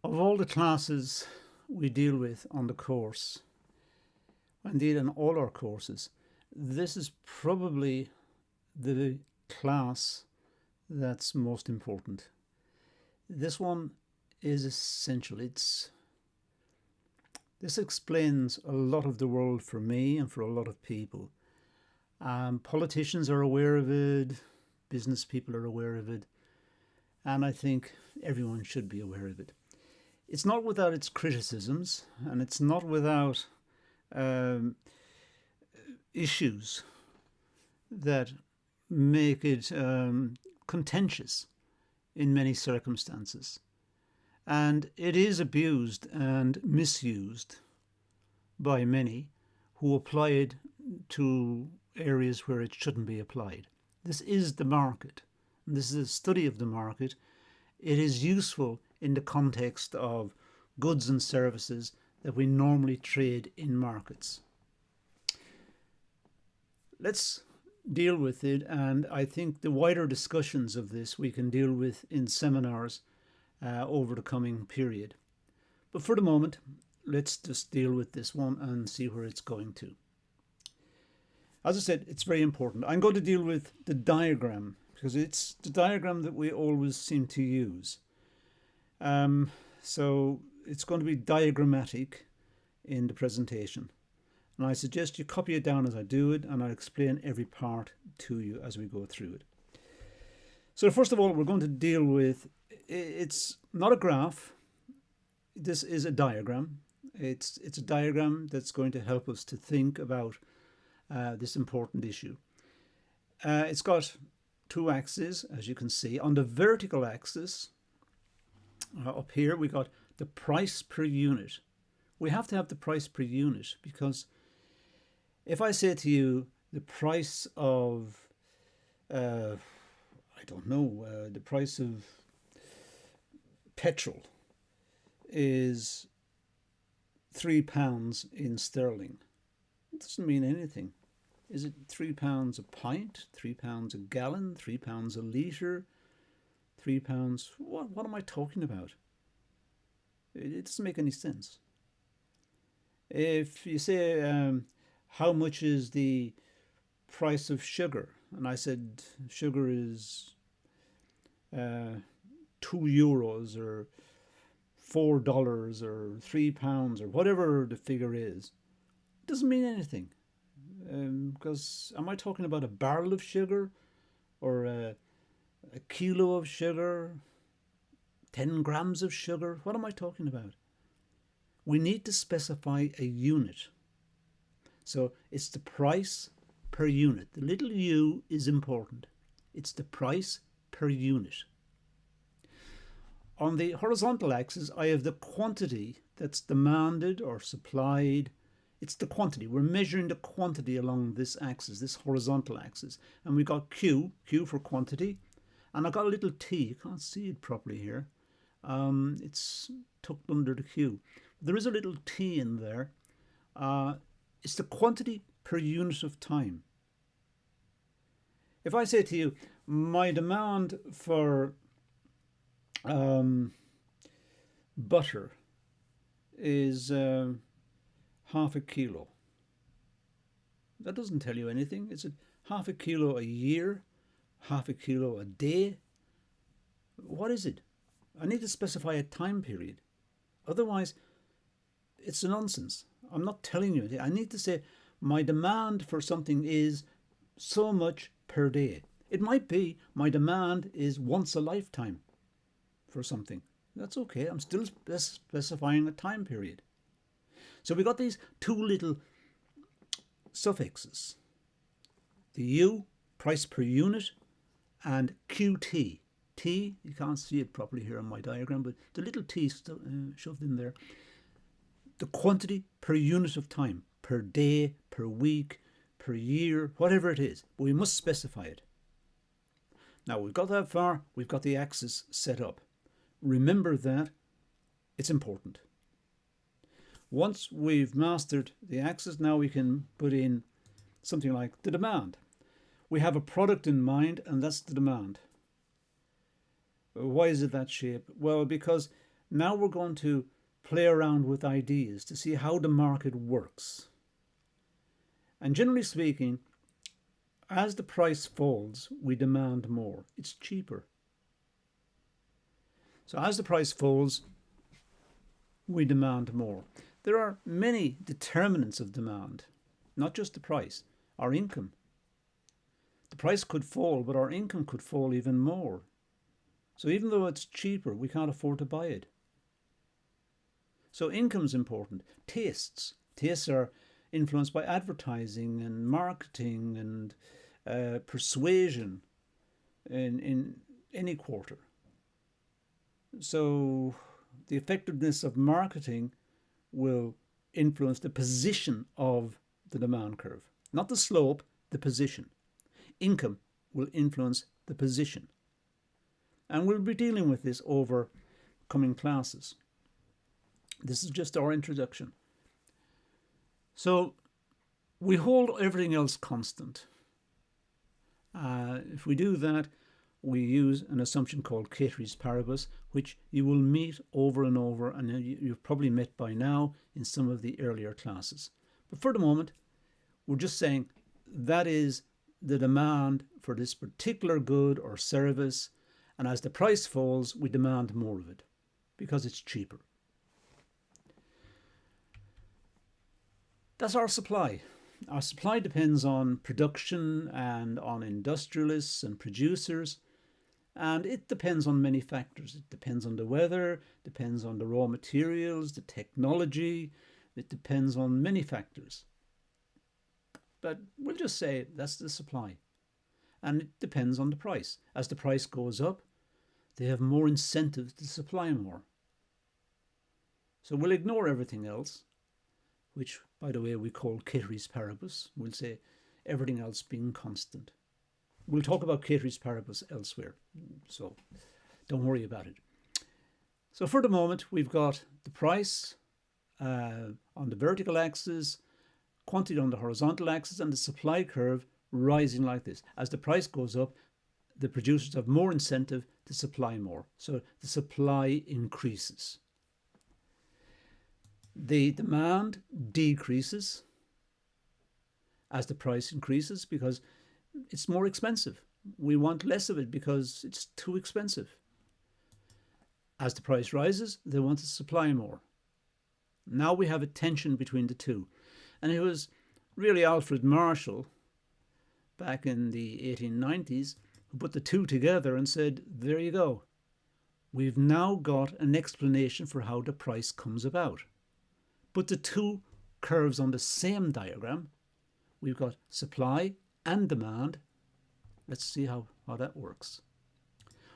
Of all the classes we deal with on the course, indeed in all our courses, this is probably the class that's most important. This one is essential. This explains a lot of the world for me and for a lot of people. Politicians are aware of it, business people are aware of it, and I think everyone should be aware of it. It's not without its criticisms, and it's not without um, issues that make it contentious in many circumstances. And it is abused and misused by many who apply it to areas where it shouldn't be applied. This is the market. This is a study of the market. It is useful in the context of goods and services that we normally trade in markets. Let's deal with it, and I think the wider discussions of this we can deal with in seminars over the coming period. But for the moment, let's just deal with this one and see where it's going to. As I said, it's very important. I'm going to deal with the diagram because it's the diagram that we always seem to use. So it's going to be diagrammatic in the presentation. And I suggest you copy it down as I do it, and I'll explain every part to you as we go through it. So first of all, we're going to deal with, it's not a graph, this is a diagram. It's a diagram that's going to help us to think about this important issue. It's got two axes, as you can see. On the vertical axis, up here, we got the price per unit. We have to have the price per unit because if I say to you the price of, I don't know, the price of petrol is £3 in sterling, it doesn't mean anything. Is it £3 a pint, £3 a gallon, £3 a litre, £3? What am I talking about? It doesn't make any sense. If you say, how much is the price of sugar? And I said sugar is €2 or $4 or £3 or whatever the figure is, it doesn't mean anything. Because am I talking about a barrel of sugar or a kilo of sugar, 10 grams of sugar? What am I talking about? We need to specify a unit. So it's the price per unit. The little u is important. It's the price per unit. On the horizontal axis, I have the quantity that's demanded or supplied. It's the quantity. We're measuring the quantity along this axis, this horizontal axis. And we got Q for quantity. And I got a little t. You can't see it properly here. It's tucked under the Q. There is a little t in there. It's the quantity per unit of time. If I say to you, my demand for butter is half a kilo. That doesn't tell you anything. Is it half a kilo a year? Half a kilo a day? What is it? I need to specify a time period. Otherwise, it's a nonsense. I'm not telling you anything. I need to say my demand for something is so much per day. It might be my demand is once a lifetime for something. That's okay. I'm still specifying a time period. So we got these two little suffixes. The U, price per unit, and QT. T, you can't see it properly here on my diagram, but the little t shoved in there. The quantity per unit of time, per day, per week, per year, whatever it is. But we must specify it. Now we've got that far, we've got the axis set up. Remember that it's important. Once we've mastered the axis, now we can put in something like the demand. We have a product in mind, and that's the demand. Why is it that shape? Well, because Now we're going to play around with ideas to see how the market works. And generally speaking, as the price falls, we demand more. It's cheaper. So as the price falls, we demand more. There are many determinants of demand, not just the price, our income. The price could fall, but our income could fall even more. So even though it's cheaper, we can't afford to buy it. So income's important. Tastes. Tastes are influenced by advertising and marketing and persuasion in any quarter. So the effectiveness of marketing will influence the position of the demand curve. Not the slope, the position. Income will influence the position. And we'll be dealing with this over coming classes. This is just our introduction. So we hold everything else constant. If we do that, we use an assumption called ceteris paribus, which you will meet over and over, and you've probably met by now in some of the earlier classes. But for the moment, we're just saying that is the demand for this particular good or service, and as the price falls, we demand more of it because it's cheaper. That's our supply. Our supply depends on production and on industrialists and producers, and it depends on many factors. It depends on the weather, depends on the raw materials, the technology, it depends on many factors. But we'll just say that's the supply. And it depends on the price. As the price goes up, they have more incentive to supply more. So we'll ignore everything else, which, by the way, we call ceteris paribus. We'll say everything else being constant. We'll talk about ceteris paribus elsewhere, so don't worry about it. So for the moment, we've got the price on the vertical axis, quantity on the horizontal axis, and the supply curve rising like this. As the price goes up, the producers have more incentive to supply more. So the supply increases. The demand decreases as the price increases because it's more expensive. We want less of it because it's too expensive. As the price rises, they want to supply more. Now we have a tension between the two. And it was really Alfred Marshall back in the 1890s who put the two together and said, there you go. We've now got an explanation for how the price comes about. Put the two curves on the same diagram. We've got supply and demand. Let's see how that works.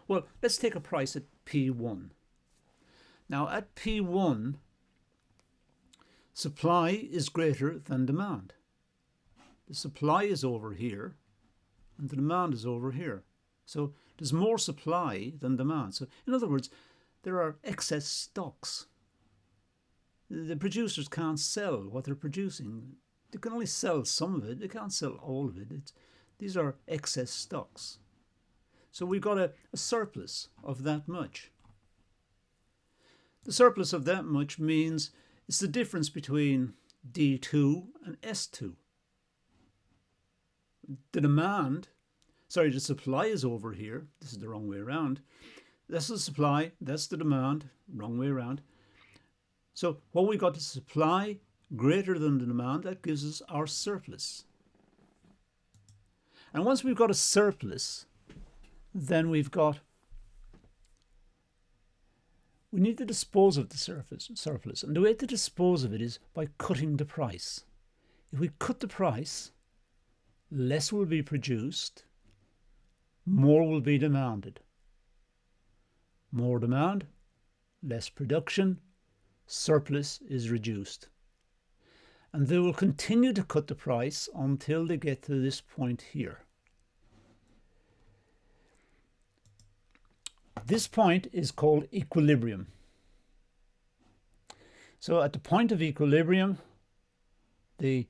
Well, let's take a price at P1. Now at P1, supply is greater than demand. The supply is over here and the demand is over here. So there's more supply than demand. So in other words, there are excess stocks. The producers can't sell what they're producing. They can only sell some of it. They can't sell all of it. These are excess stocks. So we've got a surplus of that much. The surplus of that much means it's the difference between D2 and S2. The supply is over here. This is the wrong way around. That's the supply, that's the demand, wrong way around. So what we've got is supply greater than the demand. That gives us our surplus. And once we've got a surplus, then we need to dispose of the surplus. And the way to dispose of it is by cutting the price. If we cut the price, less will be produced, more will be demanded. More demand, less production, surplus is reduced. And they will continue to cut the price until they get to this point here. This point is called equilibrium. So at the point of equilibrium, the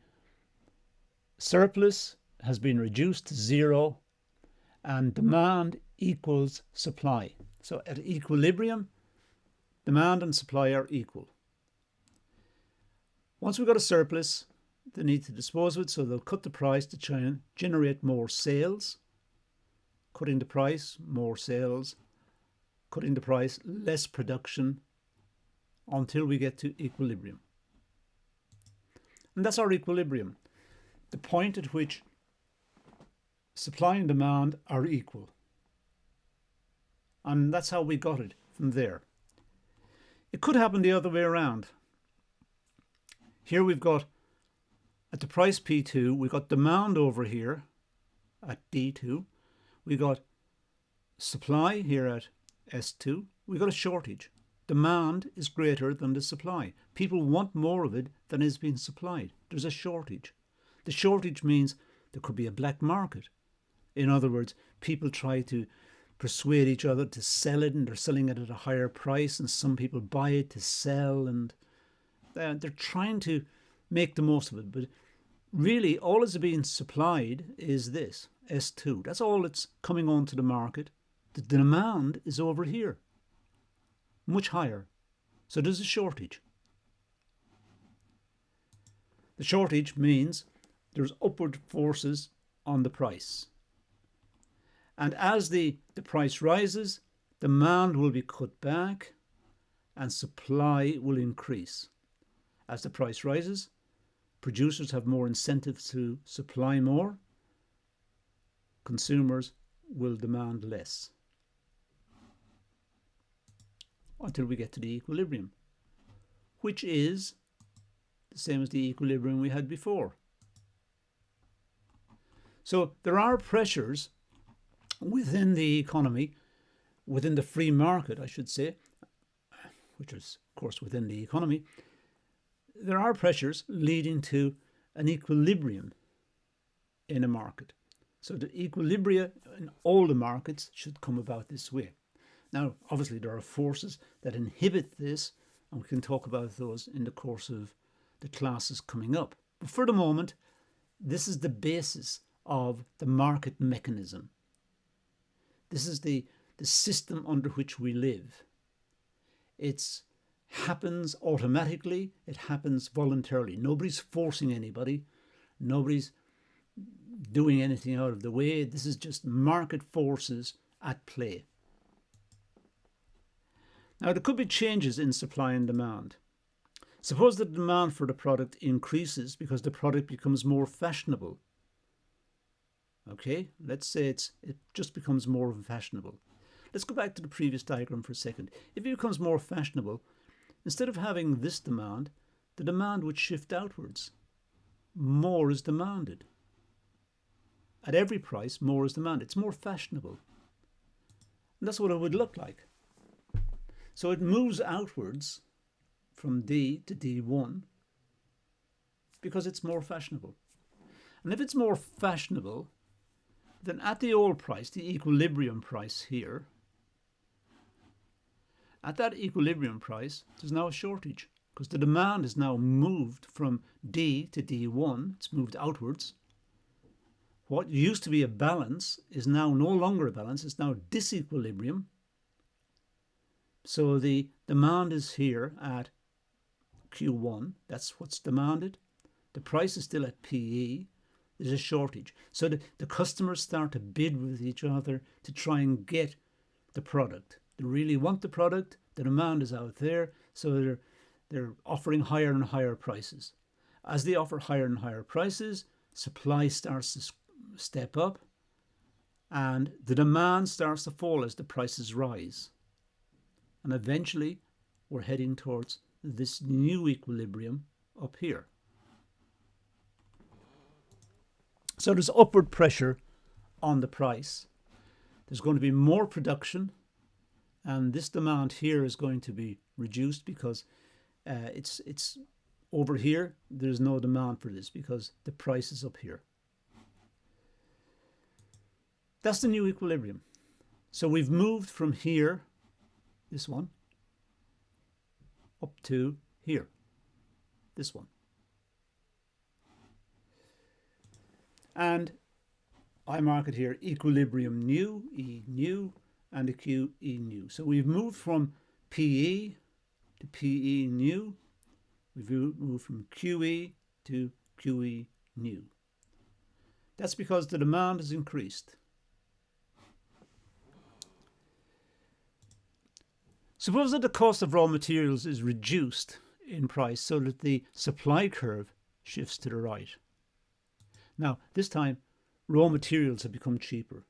surplus has been reduced to zero and demand equals supply. So at equilibrium, Demand and supply are equal. Once we've got a surplus, they need to dispose of it, so they'll cut the price to try and generate more sales. Cutting the price, more sales. Cutting the price, less production, until we get to equilibrium. And that's our equilibrium, the point at which supply and demand are equal. And that's how we got it from there. It could happen the other way around. Here we've got, at the price P2, we've got demand over here at D2. We've got supply here at S2. We've got a shortage. Demand is greater than the supply. People want more of it than is being supplied. There's a shortage. The shortage means there could be a black market. In other words, people try to persuade each other to sell it, and they're selling it at a higher price, and some people buy it to sell, and they're trying to make the most of it. But really, all that's being supplied is this, S2. That's all that's coming onto the market. The demand is over here, much higher. So there's a shortage. The shortage means there's upward forces on the price. And as the price rises, demand will be cut back and supply will increase. As the price rises, producers have more incentive to supply more. Consumers will demand less, until we get to the equilibrium, which is the same as the equilibrium we had before. So there are pressures within the economy, within the free market, I should say, which is, of course, within the economy. There are pressures leading to an equilibrium in a market. So the equilibria in all the markets should come about this way. Now, obviously, there are forces that inhibit this, and we can talk about those in the course of the classes coming up. But for the moment, this is the basis of the market mechanism. This is the system under which we live. It happens automatically. It happens voluntarily. Nobody's forcing anybody. Nobody's doing anything out of the way. This is just market forces at play. Now, there could be changes in supply and demand. Suppose the demand for the product increases because the product becomes more fashionable. Okay, let's say it just becomes more fashionable. Let's go back to the previous diagram for a second. If it becomes more fashionable, instead of having this demand, the demand would shift outwards. More is demanded. At every price, more is demanded. It's more fashionable. And that's what it would look like. So it moves outwards from D to D1 because it's more fashionable. And if it's more fashionable, then at the old price, the equilibrium price here, at that equilibrium price, there's now a shortage because the demand is now moved from D to D1. It's moved outwards. What used to be a balance is now no longer a balance. It's now disequilibrium. So the demand is here at Q1. That's what's demanded. The price is still at PE. There's a shortage. So the customers start to bid with each other to try and get the product. They really want the product. The demand is out there. So they're offering higher and higher prices. As they offer higher and higher prices, supply starts to step up and the demand starts to fall as the prices rise. And eventually we're heading towards this new equilibrium up here. So there's upward pressure on the price. There's going to be more production, and this demand here is going to be reduced because it's over here. There's no demand for this because the price is up here. That's the new equilibrium. So we've moved from here, this one, up to here, this one. And I mark it here, equilibrium new, E new, and a Q, E new. So we've moved from PE to PE new. We've moved from QE to QE new. That's because the demand has increased. Suppose that the cost of raw materials is reduced in price so that the supply curve shifts to the right. Now, this time, raw materials have become cheaper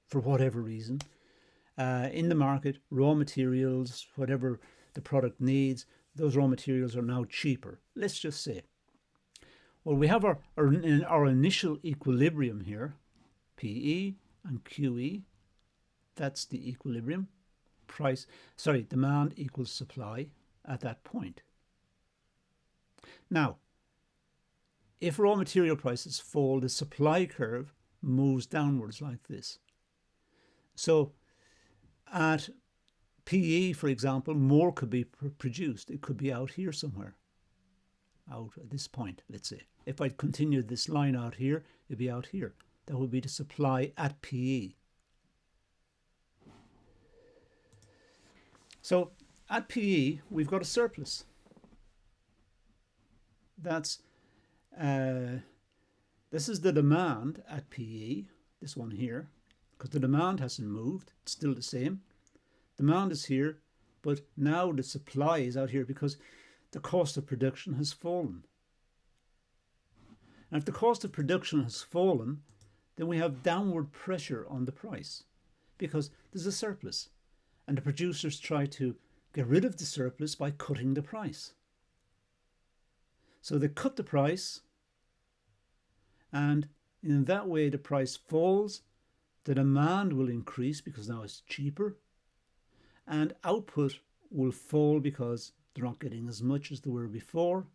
for whatever reason. In the market, raw materials, whatever the product needs, those raw materials are now cheaper. Let's just say. Well, we have our initial equilibrium here, PE and QE. That's the equilibrium. Demand equals supply at that point. Now, if raw material prices fall, the supply curve moves downwards like this. So at PE, for example, more could be produced. It could be out here somewhere, out at this point, let's say. If I continued this line out here, it'd be out here. That would be the supply at PE. So at PE, we've got a surplus. This is the demand at PE, this one here, because the demand hasn't moved. It's still the same. Demand is here, but now the supply is out here because the cost of production has fallen. And if the cost of production has fallen, then we have downward pressure on the price because there's a surplus. And the producers try to get rid of the surplus by cutting the price. So they cut the price, and in that way the price falls, the demand will increase because now it's cheaper, and output will fall because they're not getting as much as they were before.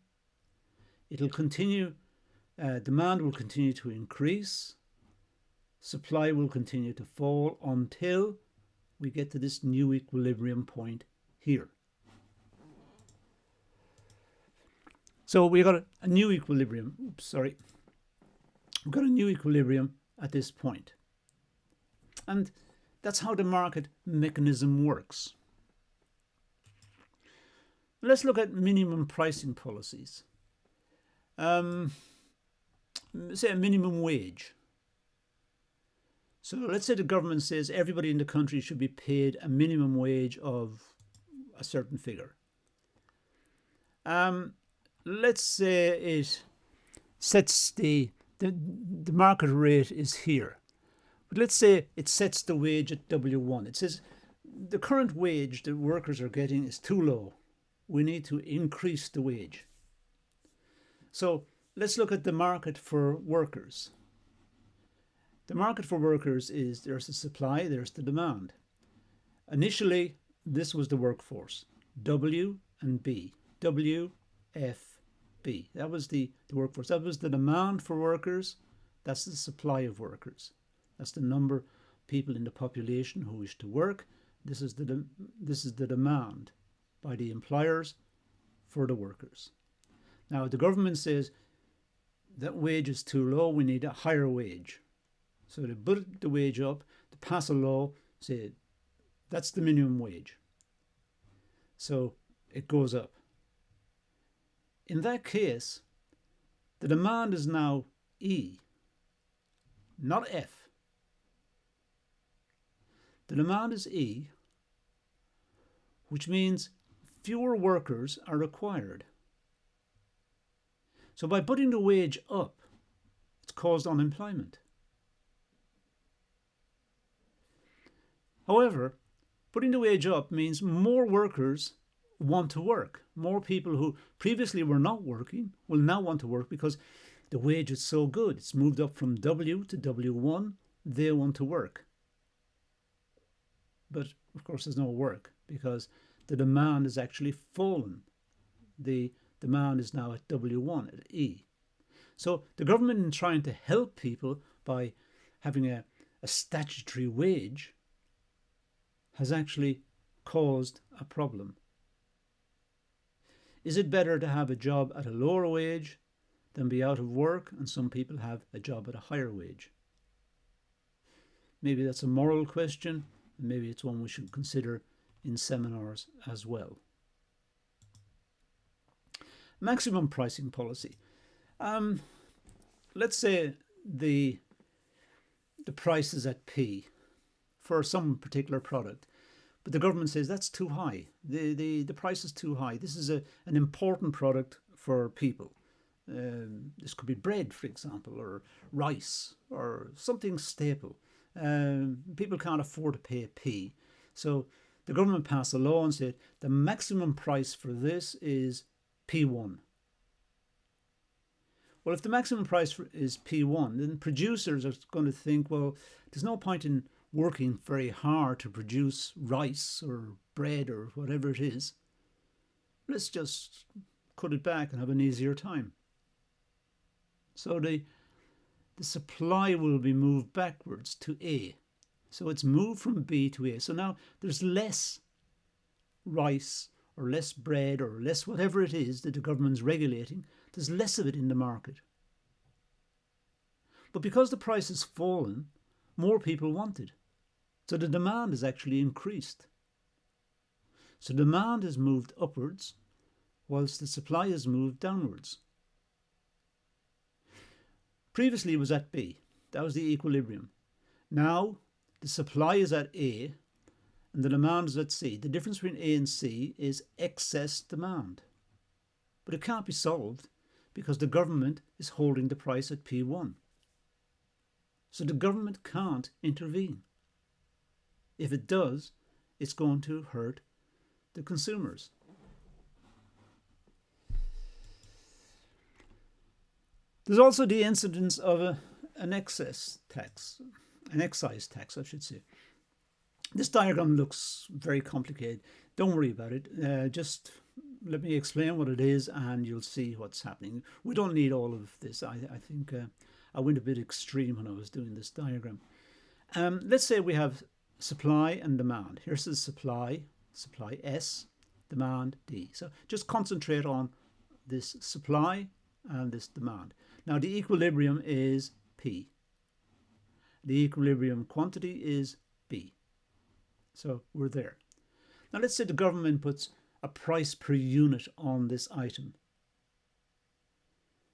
It'll continue, demand will continue to increase, supply will continue to fall until we get to this new equilibrium point here. So we got a new equilibrium. We've got a new equilibrium at this point. And that's how the market mechanism works. Let's look at minimum pricing policies. Say a minimum wage. So let's say the government says everybody in the country should be paid a minimum wage of a certain figure. Let's say it sets the market rate is here. But let's say it sets the wage at W1. It says the current wage that workers are getting is too low. We need to increase the wage. So let's look at the market for workers. The market for workers is there's the supply, there's the demand. Initially, this was the workforce, W and B, W, F, B. That was the workforce. That was the demand for workers. That's the supply of workers. That's the number of people in the population who wish to work. This is the demand by the employers for the workers. Now, the government says that wage is too low, we need a higher wage. So they put the wage up, to pass a law, say that's the minimum wage. So it goes up. In that case, the demand is now E, not F. The demand is E, which means fewer workers are required. So by putting the wage up, it's caused unemployment. However, putting the wage up means more workers want to work. More people who previously were not working will now want to work because the wage is so good. It's moved up from W to W1. They want to work. But of course there's no work because the demand has actually fallen. The demand is now at W1, at E. So the government, in trying to help people by having a statutory wage, has actually caused a problem. Is it better to have a job at a lower wage than be out of work and some people have a job at a higher wage? Maybe that's a moral question, and maybe it's one we should consider in seminars as well. Maximum pricing policy. Let's say the price is at P for some particular product, but the government says that's too high. The price is too high. This is an important product for people. This could be bread, for example, or rice, or something staple. People can't afford to pay P. So the government passed a law and said the maximum price for this is P1. Well, if the maximum price is P1, then producers are going to think, well, there's no point in working very hard to produce rice or bread or whatever it is. Let's just cut it back and have an easier time. So the supply will be moved backwards to A. So it's moved from B to A. So now there's less rice or less bread or less whatever it is that the government's regulating. There's less of it in the market. But because the price has fallen, more people want it. So the demand has actually increased. So demand has moved upwards, whilst the supply has moved downwards. Previously it was at B. That was the equilibrium. Now the supply is at A and the demand is at C. The difference between A and C is excess demand. But it can't be solved because the government is holding the price at P1. So the government can't intervene. If it does, it's going to hurt the consumers. There's also the incidence of an excise tax, I should say. This diagram looks very complicated. Don't worry about it. Just let me explain what it is and you'll see what's happening. We don't need all of this. I think I went a bit extreme when I was doing this diagram. Let's say we have supply and demand. Here's the supply S, demand D. So just concentrate on this supply and this demand. Now the equilibrium is P. The equilibrium quantity is B. So we're there. Now let's say the government puts a price per unit on this item.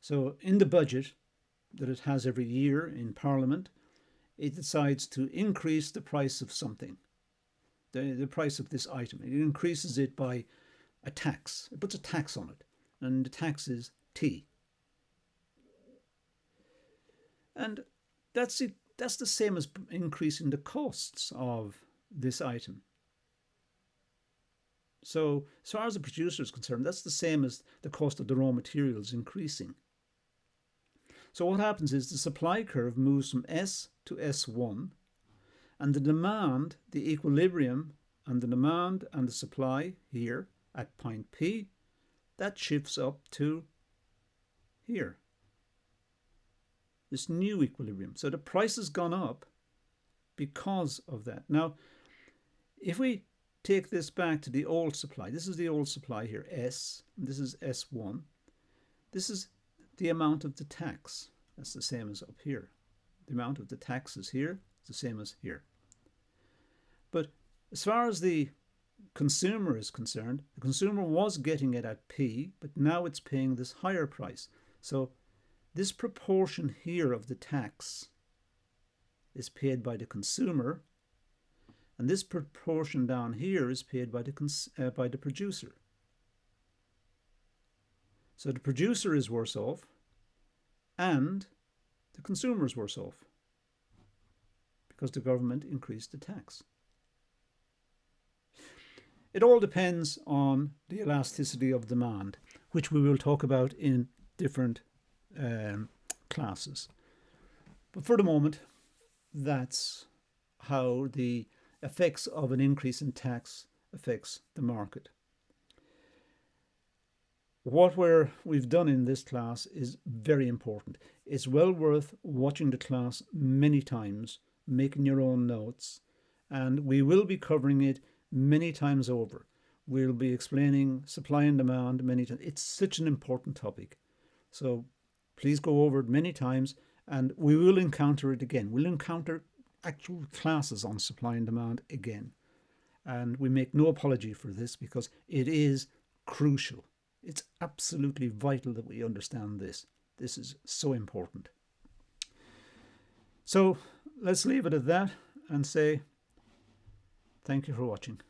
So in the budget that it has every year in Parliament, it decides to increase the price of something, the price of this item. It increases it by a tax. It puts a tax on it, and the tax is T. And that's the same as increasing the costs of this item. So as far as the producer is concerned, that's the same as the cost of the raw materials increasing. So what happens is the supply curve moves from S to S1, and the demand, the equilibrium, and the demand and the supply here at point P, that shifts up to here. This new equilibrium. So the price has gone up because of that. Now, if we take this back to the old supply, this is the old supply here, S, and this is S1. This is the amount of the tax. That's the same as up here. The amount of the tax is here, it's the same as here. But as far as the consumer is concerned, the consumer was getting it at P, but now it's paying this higher price. So this proportion here of the tax is paid by the consumer, and this proportion down here is paid by the producer. So the producer is worse off, and the consumer is worse off because the government increased the tax. It all depends on the elasticity of demand, which we will talk about in different classes. But for the moment, that's how the effects of an increase in tax affects the market. What we've done in this class is very important. It's well worth watching the class many times, making your own notes, and we will be covering it many times over. We'll be explaining supply and demand many times. It's such an important topic. So please go over it many times, and we will encounter it again. We'll encounter actual classes on supply and demand again. And we make no apology for this because it is crucial. It's absolutely vital that we understand this. This is so important. So let's leave it at that and say thank you for watching.